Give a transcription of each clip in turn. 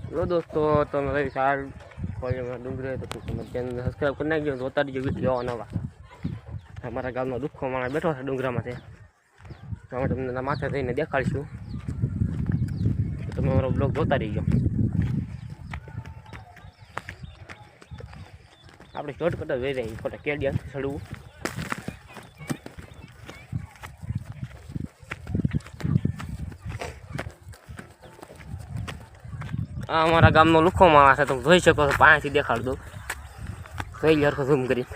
लो दोस्तों तो मेरे सार कोई डूंगरे तो तुम चैनल सब्सक्राइब कर नाखियो जोता रहियो वीडियो नवा हमारा गाम में दुखो माणस बैठो है डूंगरा माथे तो हम तमने माथे थईने देखाड़ीशुं तो તમે અમારો બ્લોગ જોતા રહીજો આપણે શોર્ટકટ જ રહી ખોટા કેડિયા ચડવું આ અમારા ગામનો લુખો માણસ છે તમે જોઈ શકો છો પાણીથી દેખાડ દો કઈ હરખો ઝૂમ કરી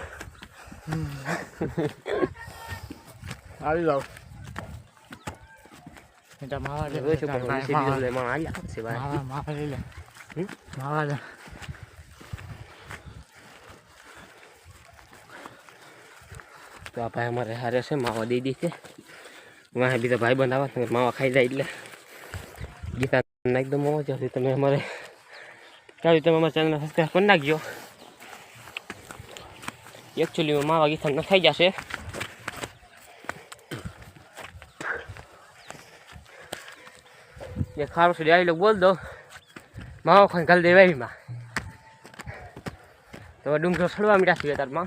આવી જાઓ এটা মারা જોઈ શકો છો નીચે બીજો લે માણસ આલ્યા છે ભાઈ মারা લે મારા લે તો આ ભાઈ અમારે હારે છે માવા દઈ દી છે વાહ બીજા ભાઈ બંધ આવે માવા ખાઈ જાય એટલે ગીતા એકદમ મોજ હતી તમે અમારે ક્યાં તમે અમારા ચેનલ સબસ્ક્રાઈબ કરી નાખજો એકચ્યુઅલી માવા ગીતા ન થઈ જશે ये खारो से डायलॉग बोल दो माओ खान गल दे वेरी मां तो डूंगरो छड़वा मीठा छे तार मां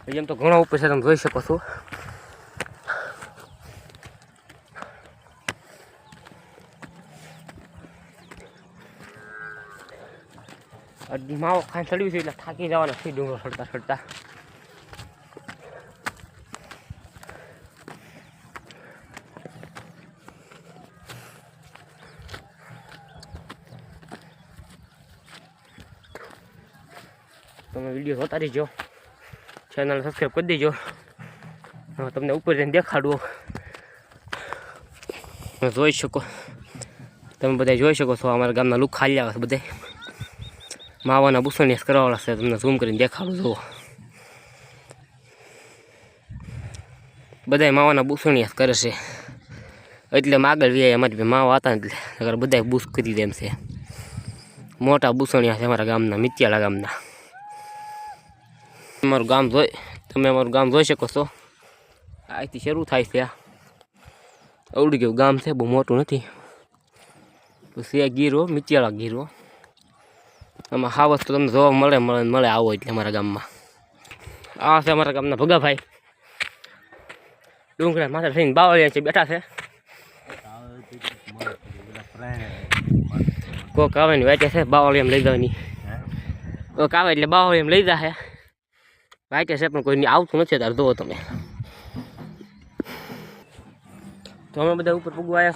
एम तो घणो ऊपर से तुम જોઈ શકો છો अड्डी माओ खान चढ़ी છે એટલે થાકી જવાના છે ડુંગરો ચડતા ચડતા તમે વિડીયો જોતા રહેજો ચેનલ સબસ્ક્રાઈબ કરી દેજો તમને ઉપર જઈને દેખાડવો જોઈ શકો તમે બધા જોઈ શકો છો અમારા ગામના લુક ખાલી આવે છે બધા માવાના બુસણિયાસ કરવાવાળા છે તમને ઝૂમ કરીને દેખાડું જુઓ બધા માવાના બુસણિયાસ કરે છે એટલે આગળ વ્યાય અમારી માવા હતા એટલે અગર બધા બુસ કરી દે એમ છે મોટા બુસણિયા છે અમારા ગામના મિત્યાળા ગામના અમારું ગામ જોઈ તમે અમારું ગામ જોઈ શકો છો અહીંથી શરૂ થાય છે અવડી ગયું ગામ છે બહુ મોટું નથી પછી ગીરો મિત્યાળા ગીરો આમાં હાવસ તો તમને જોવા મળે મળે મળે આવો એટલે અમારા ગામમાં આ છે અમારા ગામના ભગાભાઈ ડુંગરા માથે થઈને બાવળિયા છે બેઠા છે કોક આવે ને વાંચે છે બાવળિયામ લઈ જવાની કોક આવે એટલે બાવળિયામ લઈ જાય વાંચે છે પણ કોઈ આવતું નથી તાર જુઓ તમે તો અમે બધા ઉપર પૂગવા આવ્યા